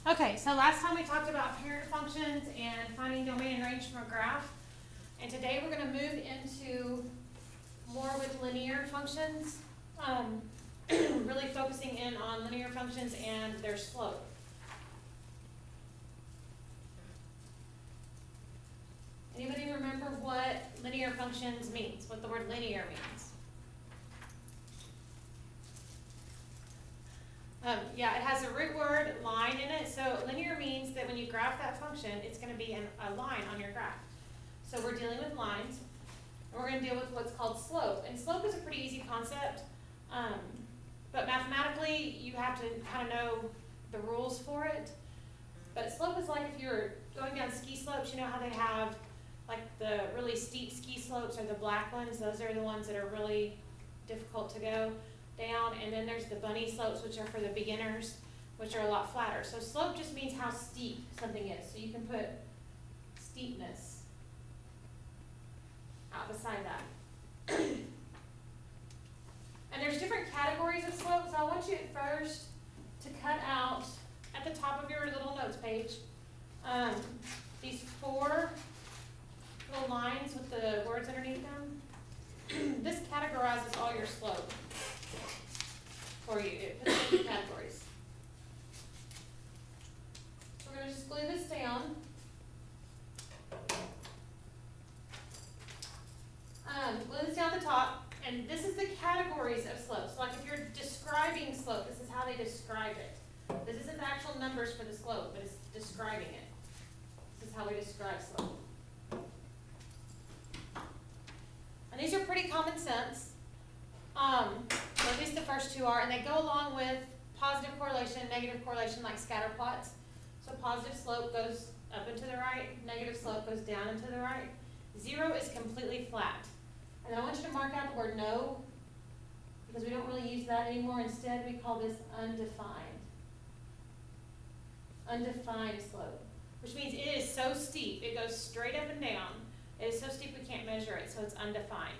Okay, so last time we talked about parent functions and finding domain and range from a graph. And today we're going to move into more with linear functions, really focusing in on linear functions and their slope. Anybody remember what linear functions means, what the word linear means? Yeah, it has a root word, line in it. So linear means that when you graph that function, it's going to be a line on your graph. So we're dealing with lines, and we're going to deal with what's called slope. And slope is a pretty easy concept, but mathematically you have to kind of know the rules for it. But slope is like if you're going down ski slopes, you know how they have like the really steep ski slopes or the black ones. Those are the ones that are really difficult to go down, and then there's the bunny slopes, which are for the beginners, which are a lot flatter. So slope just means how steep something is. So you can put steepness out beside that. And there's different categories of slope, so I want you at first to cut out at the top of your little notes page these 4 little lines with the words underneath them. This categorizes all your slope for you. It puts it into categories. So we're going to just glue this down. Glue this down the top, and this is the categories of slope. So like if you're describing slope, this is how they describe it. This isn't the actual numbers for the slope, but it's describing it. This is how we describe slope. And these are pretty common sense. So at least the first 2 are, and they go along with positive correlation, negative correlation, like scatter plots. So positive slope goes up and to the right, negative slope goes down and to the right. 0 is completely flat. And I want you to mark out the word no, because we don't really use that anymore. Instead, we call this undefined. Undefined slope, which means it is so steep, it goes straight up and down. It is so steep we can't measure it, so it's undefined.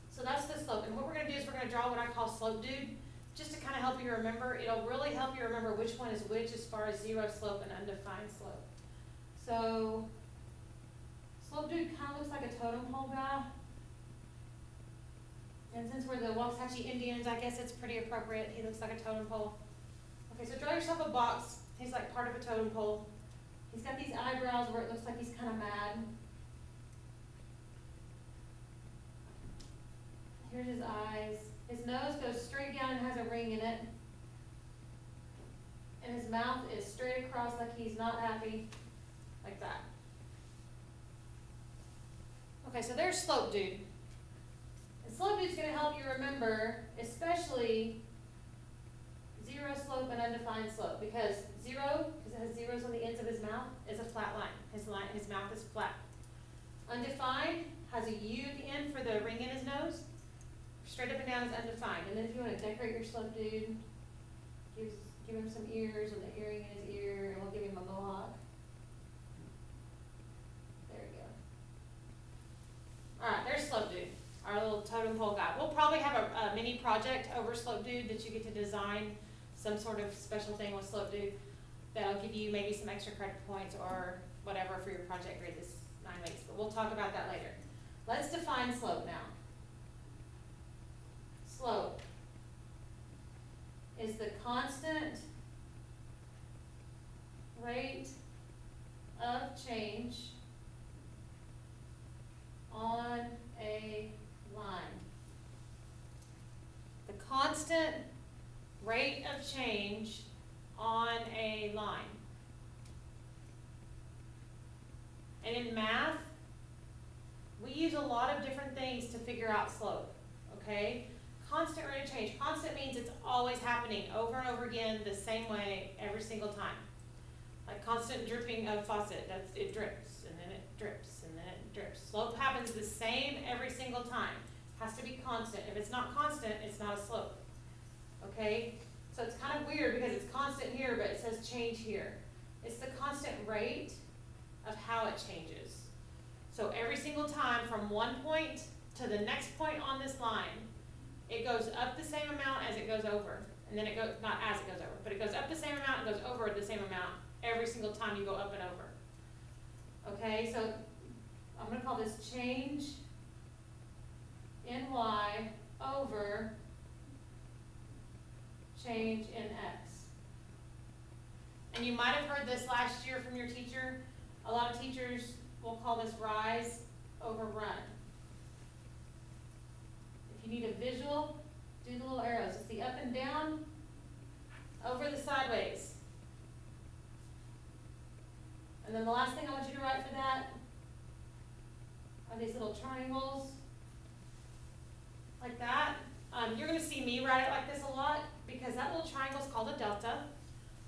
So that's the slope. And what we're going to do is we're going to draw what I call slope dude, just to kind of help you remember. It'll really help you remember which one is which as far as 0 slope and undefined slope. So slope dude kind of looks like a totem pole guy. And since we're the Wasatch Indians, I guess it's pretty appropriate. He looks like a totem pole. Okay, so draw yourself a box. He's like part of a totem pole. He's got these eyebrows where it looks like he's kind of mad. Here's his eyes. His nose goes straight down and has a ring in it. And his mouth is straight across like he's not happy. Like that. Okay, so there's slope dude. And slope dude's going to help you remember, especially 0 slope and undefined slope. Because 0, because it has zeros on the ends of his mouth, is a flat line. His mouth is flat. Undefined has a U at the end for the ring in his nose. Straight up and down is undefined. And then if you want to decorate your slope dude, give him some ears and the earring in his ear, and we'll give him a mohawk. There we go. Alright, there's slope dude, our little totem pole guy. We'll probably have a mini project over slope dude that you get to design some sort of special thing with slope dude that'll give you maybe some extra credit points or whatever for your project grade this 9 weeks. But we'll talk about that later. Let's define slope now. Slope is the constant rate of change on a line. The constant rate of change on a line. And in math, we use a lot of different things to figure out slope, okay? Constant rate of change. Constant means it's always happening over and over again the same way every single time. Like constant dripping of faucet, it drips, and then it drips, and then it drips. Slope happens the same every single time. It has to be constant. If it's not constant, it's not a slope. Okay? So it's kind of weird because it's constant here, but it says change here. It's the constant rate of how it changes. So every single time from one point to the next point on this line, it goes up the same amount as it goes over. and then it goes, not as it goes over, but it goes up the same amount and goes over the same amount every single time you go up and over. Okay, so I'm going to call this change in y over change in x. And you might have heard this last year from your teacher. A lot of teachers will call this rise over run. If you need a visual, do the little arrows. It's the up and down over the sideways. And then the last thing I want you to write for that are these little triangles, like that. You're going to see me write it like this a lot because that little triangle is called a delta.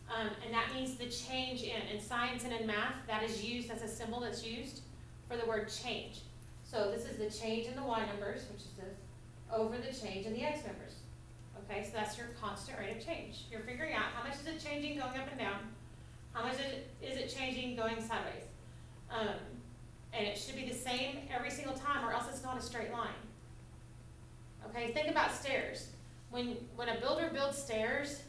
And that means the change in science and in math, that is used, that's a symbol that's used for the word change. So this is the change in the y numbers, which is this, over the change in the x numbers. Okay, so that's your constant rate of change. You're figuring out how much is it changing going up and down, how much is it changing going sideways. And it should be the same every single time or else it's not a straight line. Okay, think about stairs. When a builder builds stairs,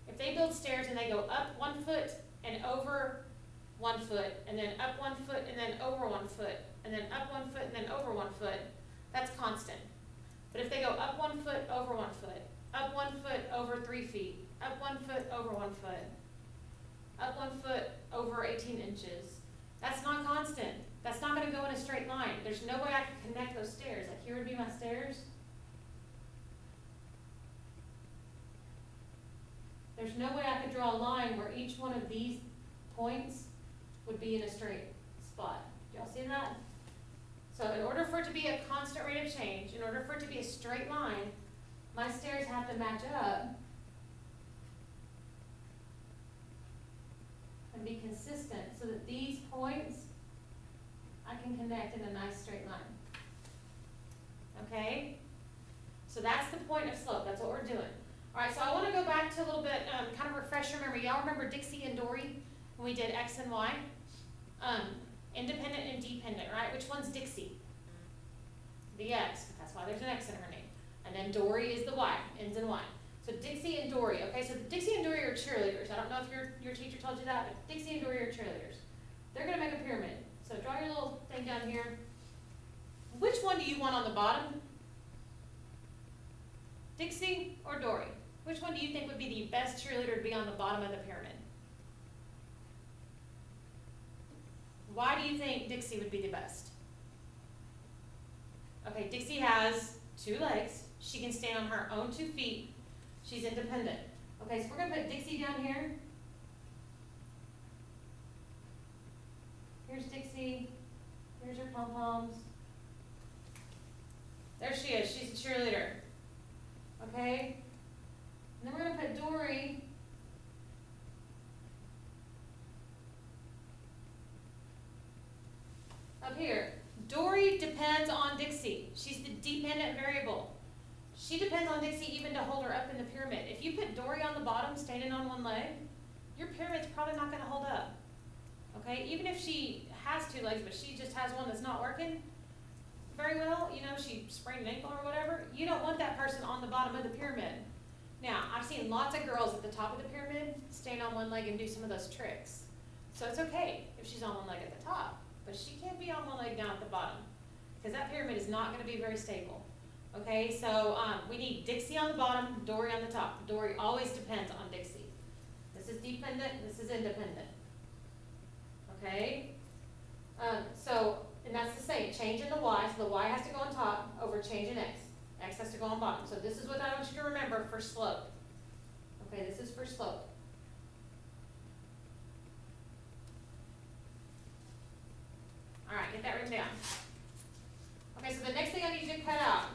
if they build stairs and they go up 1 foot and over 1 foot, and then up 1 foot and then over 1 foot, and then up 1 foot and then over 1 foot, that's constant. But if they go up 1 foot, over 1 foot, up 1 foot, over 3 feet, up 1 foot, over 1 foot, up 1 foot, over 18 inches, that's not constant. That's not going to go in a straight line. There's no way I can connect those stairs. Like here would be my stairs. There's no way I could draw a line where each one of these points would be in a straight spot. Do y'all see that? So in order for it to be a constant rate of change, in order for it to be a straight line, my stairs have to match up and be consistent so that these points I can connect in a nice straight line. Okay? So that's the point of slope. That's what we're doing. All right, so I want to go back to a little bit, kind of refresh your memory. Y'all remember Dixie and Dory when we did X and Y? Independent and dependent, right? Which one's Dixie? The X. That's why there's an X in her name. And then Dory is the Y, ends in Y. So Dixie and Dory, okay? So Dixie and Dory are cheerleaders. I don't know if your teacher told you that, but Dixie and Dory are cheerleaders. They're going to make a pyramid. So draw your little thing down here. Which one do you want on the bottom? Dixie or Dory? Which one do you think would be the best cheerleader to be on the bottom of the pyramid? Why do you think Dixie would be the best? Okay, Dixie has 2 legs. She can stand on her own 2 feet. She's independent. Okay, so we're going to put Dixie down here. Here's Dixie. Here's her pom-poms. There she is. She's a cheerleader. Okay? And then we're going to put Dory up here. Dory depends on Dixie. She's the dependent variable. She depends on Dixie even to hold her up in the pyramid. If you put Dory on the bottom, standing on 1 leg, your pyramid's probably not going to hold up. Okay? Even if she has 2 legs, but she just has one that's not working very well, you know, she sprained an ankle or whatever, you don't want that person on the bottom of the pyramid. Now, I've seen lots of girls at the top of the pyramid stand on 1 leg and do some of those tricks. So it's okay if she's on 1 leg at the top, but she can't be on 1 leg down at the bottom because that pyramid is not going to be very stable. Okay, so we need Dixie on the bottom, Dory on the top. Dory always depends on Dixie. This is dependent, this is independent. Okay, and that's the same, change in the y, so the y has to go on top over change in x. X has to go on bottom. So this is what I want you to remember for slope. Okay, this is for slope. All right, get that written down. Okay, so the next thing I need you to cut out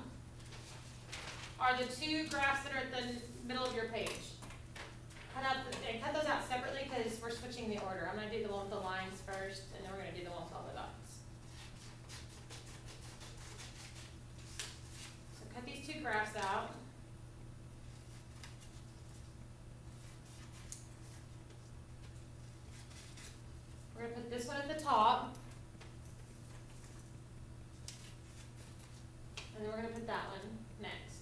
are the 2 graphs that are at the middle of your page. Cut those out separately because we're switching the order. I'm going to do the one with the lines first, and then we're going to do the one with all the dots. So cut these 2 graphs out. We're going to put this one at the top. And then we're going to put that one next.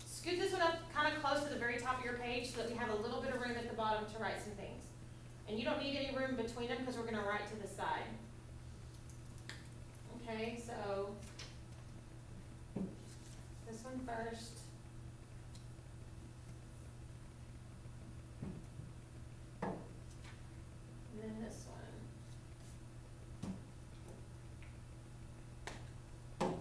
Scoot this one page so that we have a little bit of room at the bottom to write some things. And you don't need any room between them because we're going to write to the side. Okay, so this one first. And then this one.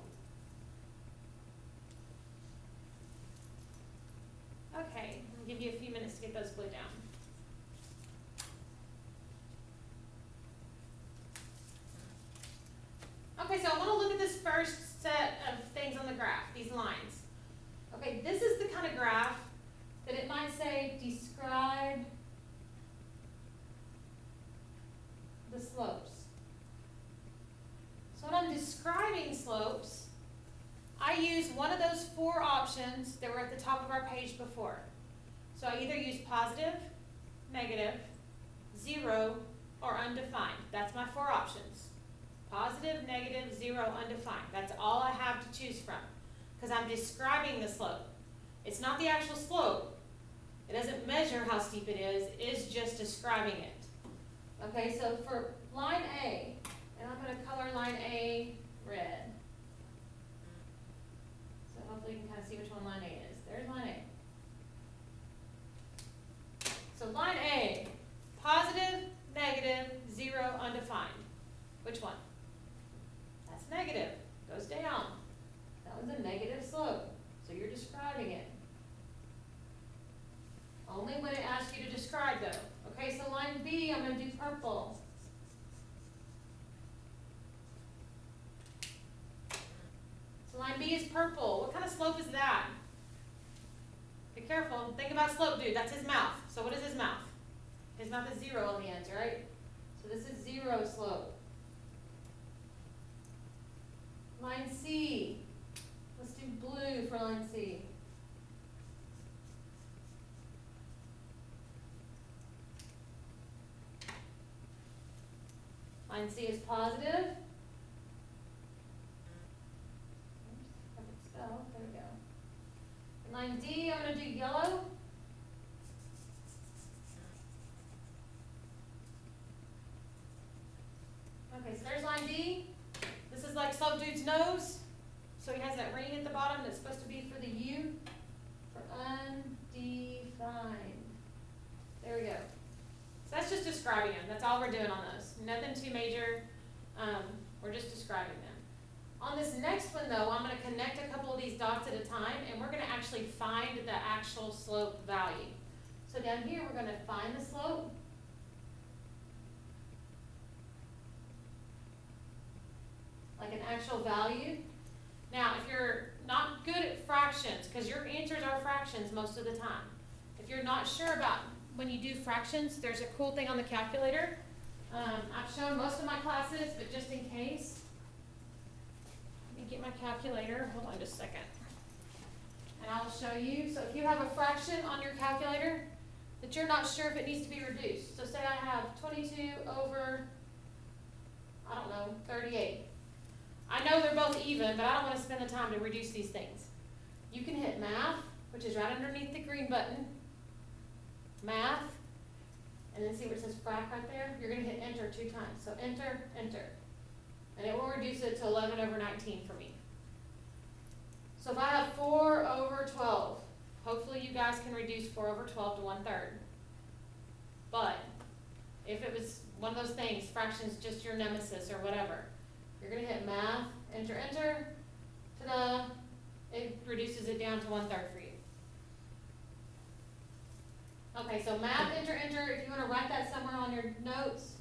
Okay, I'll give you a few minutes to get those glued down. Okay, so I want to look at this first set of things on the graph, these lines. Okay, this is the kind of graph that it might say describe the slopes. So when I'm describing slopes, I use one of those four options that were at the top of our page before. So I either use positive, negative, 0, or undefined. That's my four options. Positive, negative, 0, undefined. That's all I have to choose from because I'm describing the slope. It's not the actual slope. It doesn't measure how steep it is. It's just describing it. Okay, so for line A, and I'm going to color line A red. So hopefully you can kind of see which one line A is. There's line A. So line A, positive, negative, 0, undefined. Which one? That's negative. Goes down. That one's a negative slope. So you're describing it. Only when it asks you to describe though. Okay, so line B, I'm going to do purple. So line B is purple. What kind of slope is that? Be careful. Think about slope, dude. That's his mouth. So what is his mouth? His mouth is 0 on the end, right? So this is 0 slope. Line C. Let's do blue for line C. Line C is positive. There we go. And line D, I'm going to do yellow. Okay, so there's line D. This is like slope dude's nose. So he has that ring at the bottom that's supposed to be for the U, for undefined. There we go. So that's just describing them. That's all we're doing on those. Nothing too major. We're just describing them. On this next one though, I'm going to connect a couple of these dots at a time and we're going to actually find the actual slope value. So down here we're going to find the slope. Like an actual value. Now, if you're not good at fractions, because your answers are fractions most of the time. If you're not sure about when you do fractions, there's a cool thing on the calculator. I've shown most of my classes, but just in case, let me get my calculator. Hold on just a second. And I'll show you. So if you have a fraction on your calculator that you're not sure if it needs to be reduced. So say I have 22 over, I don't know, 38. I know they're both even, but I don't want to spend the time to reduce these things. You can hit math, which is right underneath the green button. Math, and then see where it says frac right there? You're going to hit enter 2 times. So enter, enter. And it will reduce it to 11 over 19 for me. So if I have 4 over 12, hopefully you guys can reduce 4 over 12 to 1/3. But if it was one of those things, fractions just your nemesis or whatever, you're going to hit math, enter, enter, ta-da, it reduces it down to 1/3 for you. Okay, so math, enter, enter, if you want to write that somewhere on your notes.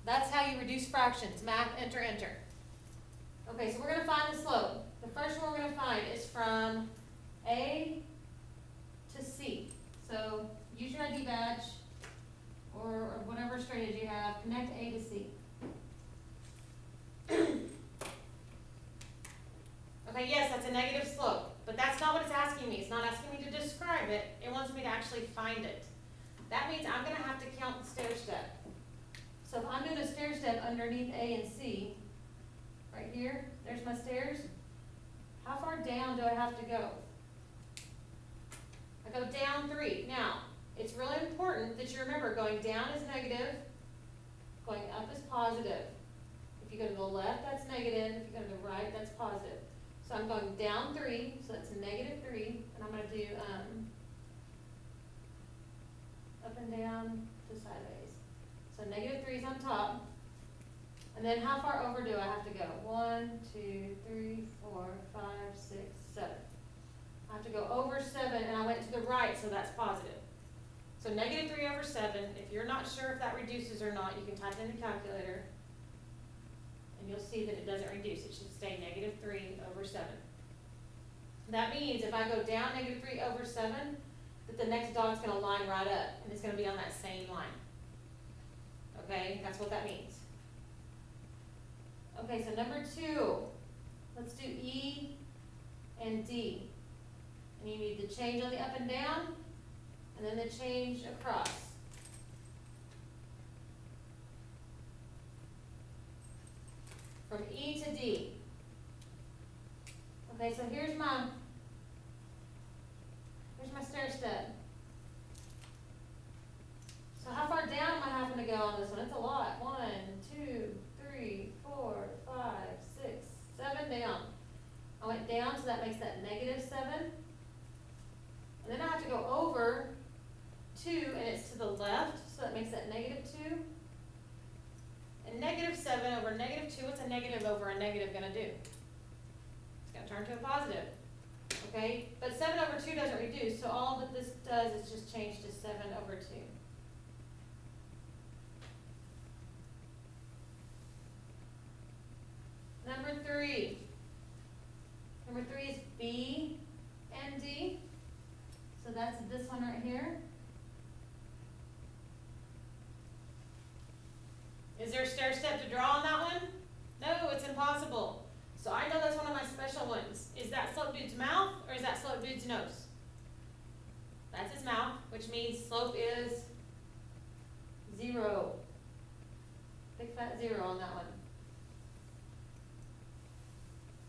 That's how you reduce fractions, math, enter, enter. Okay, so we're going to find the slope. The first one we're going to find is from A to C. So use your ID badge. Or whatever strategy you have, connect A to C. Okay, yes, that's a negative slope, but that's not what it's asking me. It's not asking me to describe it. It wants me to actually find it. That means I'm going to have to count the stair step. So if I'm doing a stair step underneath A and C, right here, there's my stairs. How far down do I have to go? I go down 3. Now, it's really important that you remember going down is negative, going up is positive. If you go to the left, that's negative. If you go to the right, that's positive. So I'm going down 3, so that's negative 3, and I'm going to do up and down to sideways. So negative 3 is on top. And then how far over do I have to go? 1, 2, 3, 4, 5, 6, 7. I have to go over 7, and I went to the right, so that's positive. So negative 3 over 7, if you're not sure if that reduces or not, you can type it in the calculator, and you'll see that it doesn't reduce. It should stay negative 3 over 7. That means if I go down negative 3 over 7, that the next dot's going to line right up, and it's going to be on that same line. Okay, that's what that means. Okay, so number 2, let's do E and D. And you need the change on the up and down, and then the change across. From E to D. Okay, so here's my stair step. So how far down am I having to go on this one? It's a lot. 1, 2, 3, 4, 5, 6, 7 down. I went down, so that makes that negative 7. And then I have to go over 2, and it's to the left, so that makes that negative 2. And negative 7 over negative 2, what's a negative over a negative going to do? It's going to turn to a positive. Okay? But 7 over 2 doesn't reduce, so all that this does is just change to 7 over 2. Number 3. Number 3 is B and D. So that's this one right here. Is there a stair step to draw on that one? No, it's impossible. So I know that's one of my special ones. Is that slope dude's mouth or is that slope dude's nose? That's his mouth, which means slope is 0. Big fat 0 on that one.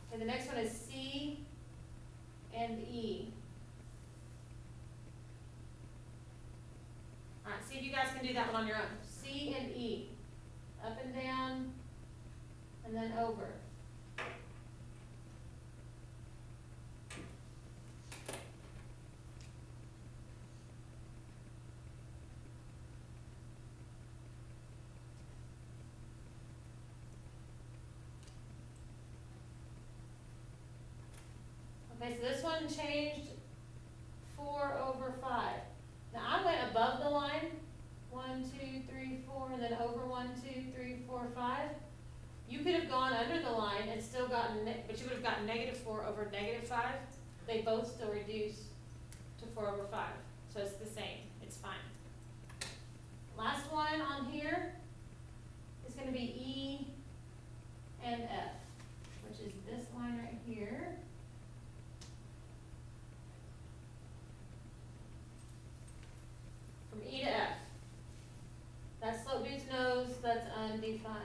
Okay, the next one is C and E. All right, see if you guys can do that one on your own. C and E. Up and down, and then over. Okay, so this one changed 4 over 5. Now I went above the line, 1, 2, 3, 4, and then over 1, 2, 3, 4, 5. You could have gone under the line and still gotten, but you would have gotten negative 4 over negative 5. They both still reduce to 4 over 5. So it's the same. It's fine. Last one on here is going to be E and F, which is this line right here. From E to F. That slope dude's nose, that's undefined.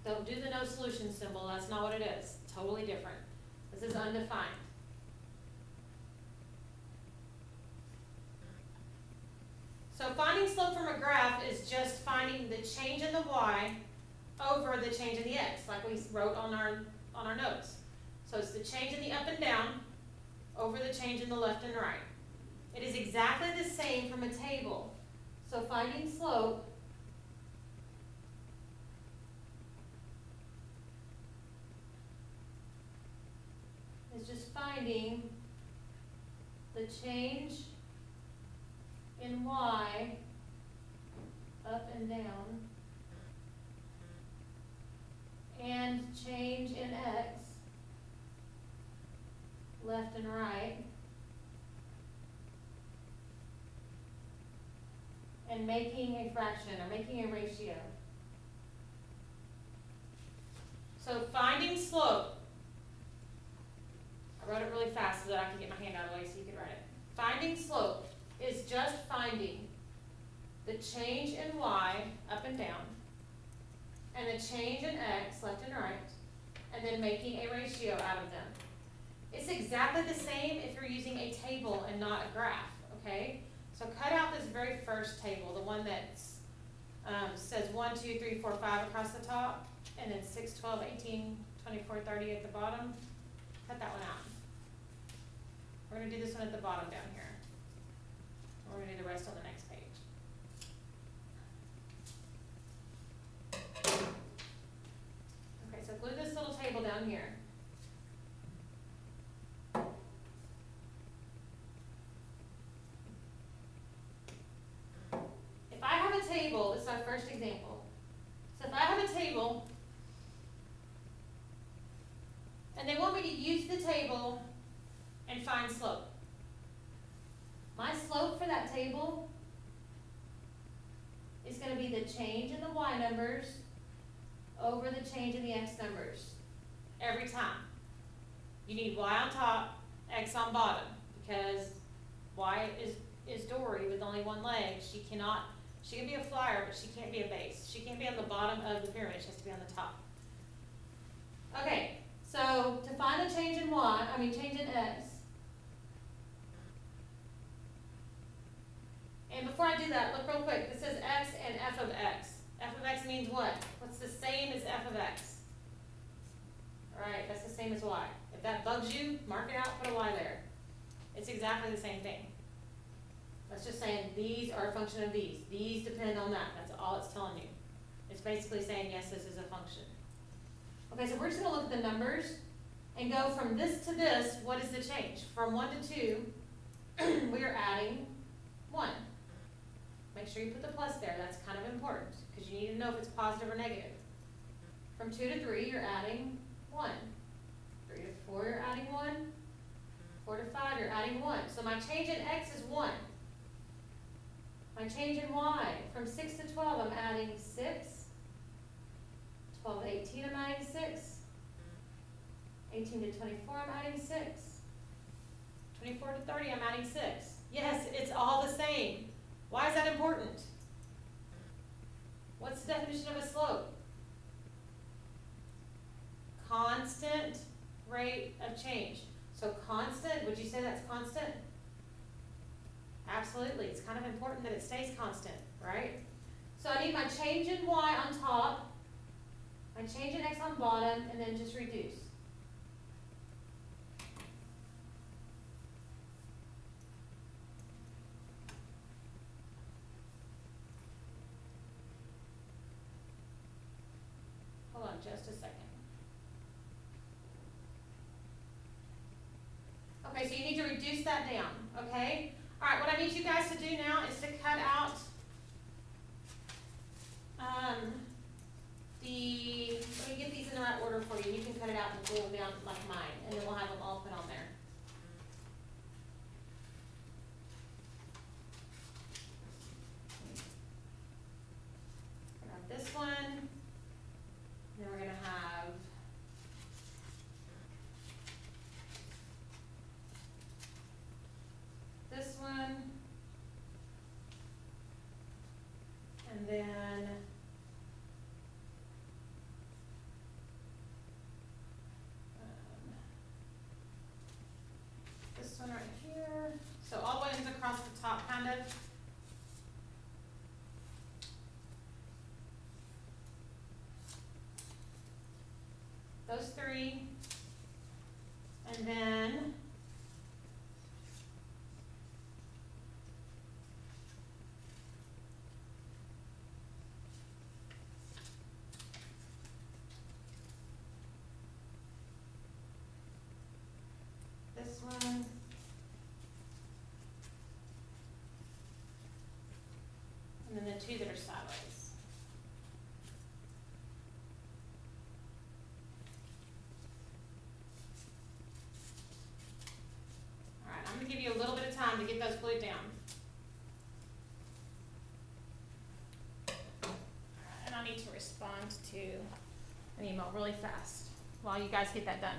Don't do the no solution symbol, that's not what it is. Totally different. This is undefined. So finding slope from a graph is just finding the change in the y over the change in the x, like we wrote on our notes. So it's the change in the up and down over the change in the left and right. It is exactly the same from a table. So finding slope is just finding the change in y up and down and change in x left and right, and making a fraction or making a ratio. So finding slope, I wrote it really fast so that I could get my hand out of the way so you could write it. Finding slope is just finding the change in y up and down and the change in x left and right and then making a ratio out of them. It's exactly the same if you're using a table and not a graph, okay? So cut out this very first table, the one that says 1, 2, 3, 4, 5 across the top, and then 6, 12, 18, 24, 30 at the bottom. Cut that one out. We're going to do this one at the bottom down here. We're going to do the rest on the next page. Okay, so glue this little table down here. If I have a table, this is our first example. So if I have a table, and they want me to use the table and find slope. My slope for that table is going to be the change in the y numbers over the change in the x numbers every time. You need y on top, x on bottom, because y is Dory with only one leg. She can be a flyer, but she can't be a base. She can't be on the bottom of the pyramid. She has to be on the top. Okay, so to find the change in change in x. And before I do that, look real quick. This says x and f of x. F of x means what? What's the same as f of x? Alright, that's the same as y. If that bugs you, mark it out, put a y there. It's exactly the same thing. That's just saying these are a function of these. These depend on that. That's all it's telling you. It's basically saying, yes, this is a function. Okay, so we're just going to look at the numbers and go from this to this. What is the change? From 1 to 2, we are adding 1. Make sure you put the plus there. That's kind of important because you need to know if it's positive or negative. From 2 to 3, you're adding 1. 3 to 4, you're adding 1. 4 to 5, you're adding 1. So my change in x is 1. My change in y, from 6 to 12, I'm adding 6. 12 to 18, I'm adding 6. 18 to 24, I'm adding 6. 24 to 30, I'm adding 6. Yes, it's all the same. Why is that important? What's the definition of a slope? Constant rate of change. So constant, would you say that's constant? Absolutely. It's kind of important that it stays constant, right? So I need my change in y on top, my change in x on bottom, and then just reduce. Hold on just a second. Okay, so you need to reduce that down, okay? All right, what I need you guys to do now is to cut out let me get these in the right order for you. You can cut it out and glue them down like mine, and then we'll have them all put on there. Got this one. Then we're going to have this one, and then this one right here. So all the ones across the top, kind of. Those three, and then this one, and then the two that are sideways. All right, I'm going to give you a little bit of time to get those glued down. All right, and I need to respond to an email really fast while you guys get that done.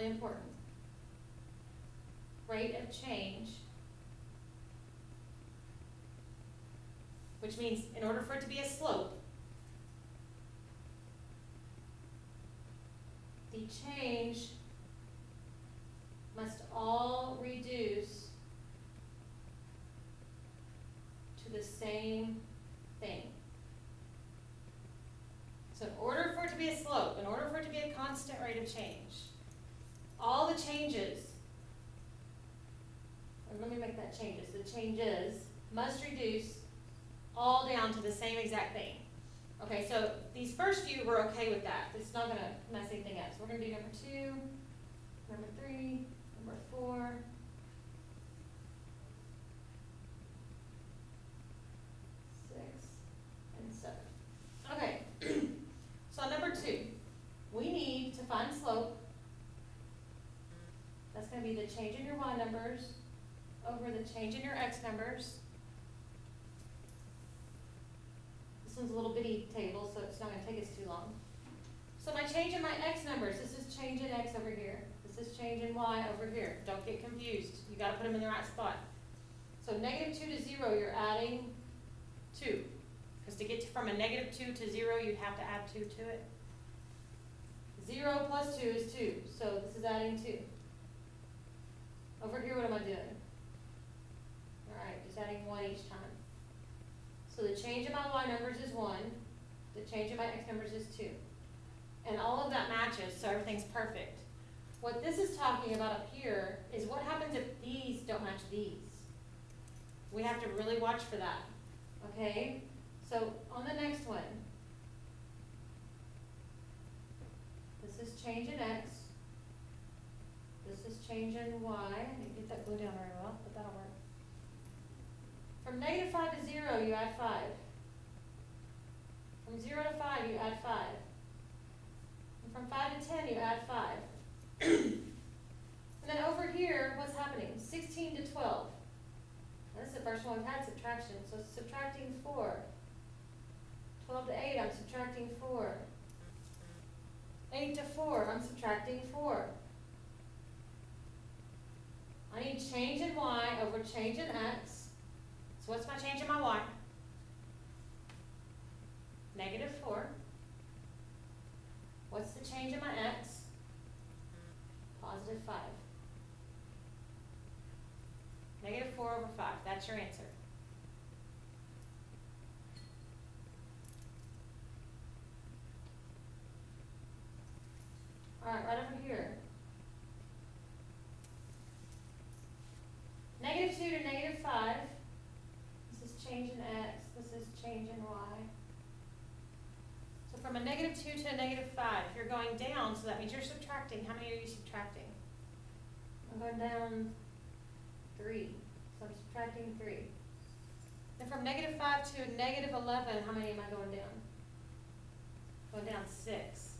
really important. Rate of change, which means in order for it to be a slope, the change must all reduce to the same thing. So in order for it to be a slope, in order for it to be a constant rate of change, all the changes, and let me make that changes, the changes must reduce all down to the same exact thing. Okay, so these first few, we're okay with that. It's not going to mess anything up. So we're going to do number 2, number 3, number 4, 6, and 7. Okay, so on number 2, we need to find slope. That's going to be the change in your y numbers over the change in your x numbers. This one's a little bitty table, so it's not going to take us too long. So my change in my x numbers, this is change in x over here. This is change in y over here. Don't get confused. You got to put them in the right spot. So negative 2 to 0, you're adding 2. Because to get from a negative 2 to 0, you'd have to add 2 to it. 0 plus 2 is 2, so this is adding 2. Over here, what am I doing? Alright, just adding 1 each time. So the change in my y numbers is 1, the change in my x numbers is 2. And all of that matches, so everything's perfect. What this is talking about up here is what happens if these don't match these. We have to really watch for that, okay? So on the next one, this is change in x, this is change in y. I didn't get that glue down very well, but that'll work. From negative 5 to 0, you add 5. From 0 to 5, you add 5. And from 5 to 10, you add 5. And then over here, what's happening? 16 to 12. Now, this is the first one we've had subtraction, so subtracting 4. 12 to 8, I'm subtracting 4. 8 to 4, I'm subtracting 4. I need change in y over change in x. So what's my change in my y? Negative 4. What's the change in my x? Positive 5. Negative 4 over 5. That's your answer. All right, right over here. Negative 2 to negative 5. This is change in x. This is change in y. So from a negative 2 to a negative 5, you're going down, so that means you're subtracting. How many are you subtracting? I'm going down 3. So I'm subtracting 3. Then from negative 5 to negative 11, how many am I going down? Going down 6.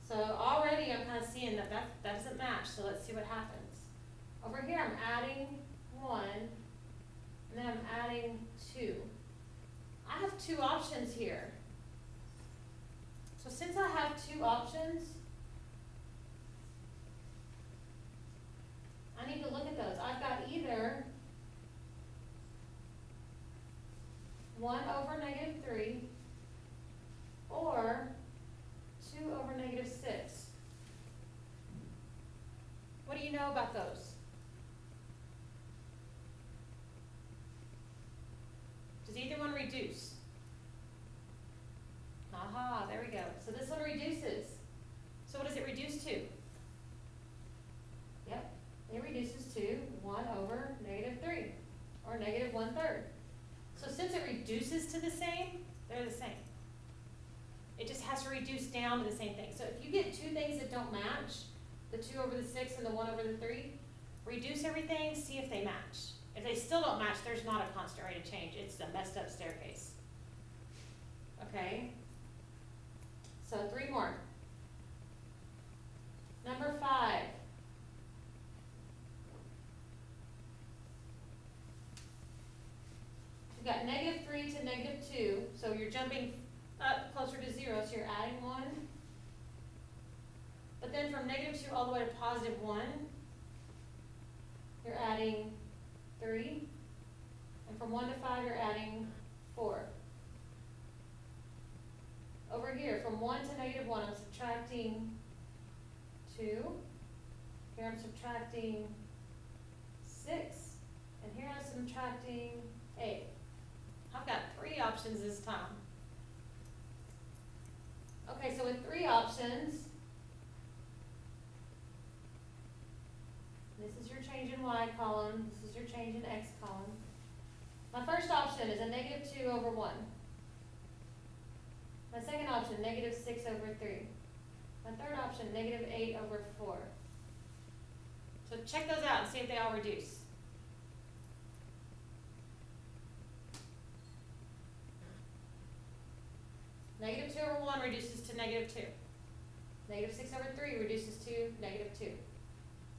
So already I'm kind of seeing that doesn't match, so let's see what happens. Over here I'm adding 1, and then I'm adding 2. I have 2 options here. So since I have 2 options, I need to look at those. I've got either 1 over negative 3 or 2 over negative 6. What do you know about those? Does either one reduce? Aha, there we go. So this one reduces. So what does it reduce to? Yep, it reduces to 1 over negative 3, or negative 1/3. So since it reduces to the same, they're the same. It just has to reduce down to the same thing. So if you get 2 things that don't match, the 2 over the 6 and the 1 over the 3, reduce everything, see if they match. If they still don't match, there's not a constant rate of change. It's a messed up staircase. Okay? So 3 more. Number 5. We've got negative 3 to negative 2, so you're jumping up closer to 0, so you're adding 1. But -2 all the way to +1, you're adding 3. And from 1 to 5, you're adding 4. Over here, from 1 to -1, I'm subtracting 2. Here I'm subtracting 6. And here I'm subtracting 8. I've got 3 options this time. Okay, so with 3 options, this is your change in Y column, this is your change in X column. My first option is a -2 over 1. My second option, -6 over 3. My third option, -8 over 4. So check those out and see if they all reduce. -2 over 1 reduces to -2. -6 over 3 reduces to -2.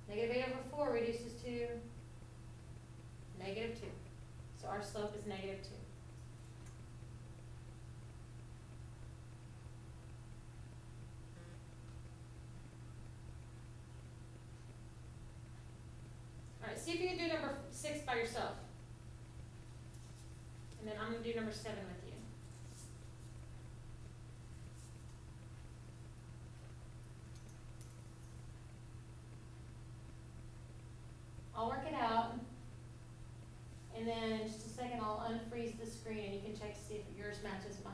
-8 over 4 reduces to -2. So our slope is -2. Alright, see if you can do number 6 by yourself. And then I'm going to do number 7 with you. I'll work it out, and then in just a second I'll unfreeze the screen and you can check to see if yours matches mine.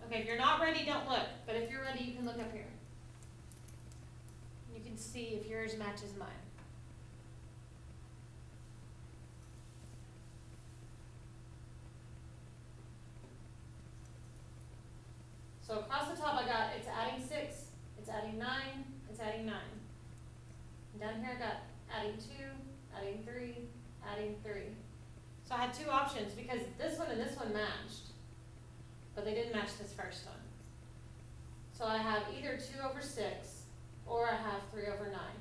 Okay, if you're not ready, don't look. But if you're ready, you can look up here. You can see if yours matches mine. So across the top I got, it's adding 6, it's adding 9, it's adding 9. And down here I got adding 2, adding 3, adding 3. So I had 2 options because this one and this one matched. But they didn't match this first one. So I have either 2 over 6 or I have 3 over 9.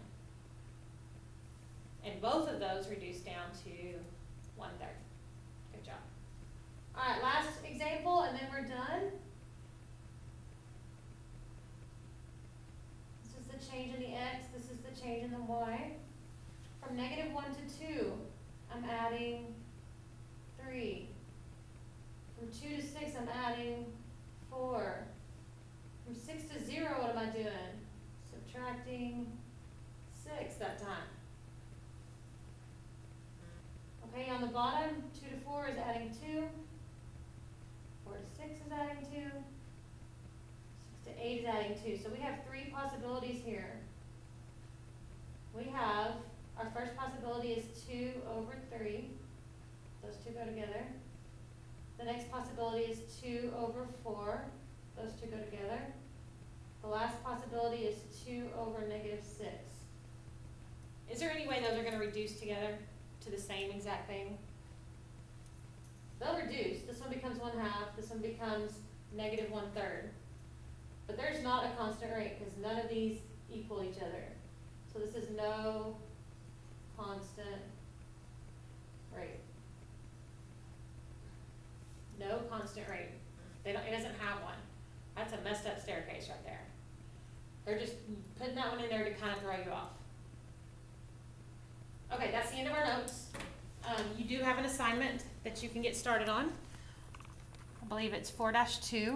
And both of those reduce down to 1/3. Good job. Alright, last example and then we're done. This is the change in the X, this is the change in the Y. From -1 to 2, I'm adding 3. From 2 to 6, I'm adding 4. From 6 to 0, what am I doing? Subtracting 6 that time. Okay, on the bottom, 2 to 4 is adding 2. 4 to 6 is adding 2. 6 to 8 is adding 2. So we have 3 possibilities here. We have, our first possibility is 2 over 3. Those 2 go together. The next possibility is 2 over 4. Those 2 go together. The last possibility is 2 over -6. Is there any way those are going to reduce together to the same exact thing? They'll reduce. This one becomes 1/2. This one becomes -1/3. But there's not a constant rate because none of these equal each other. So this is no constant rate. No constant rate. It doesn't have one. That's a messed up staircase right there. They're just putting that one in there to kind of throw you off. Okay, that's the end of our notes. You do have an assignment that you can get started on. I believe it's 4-2.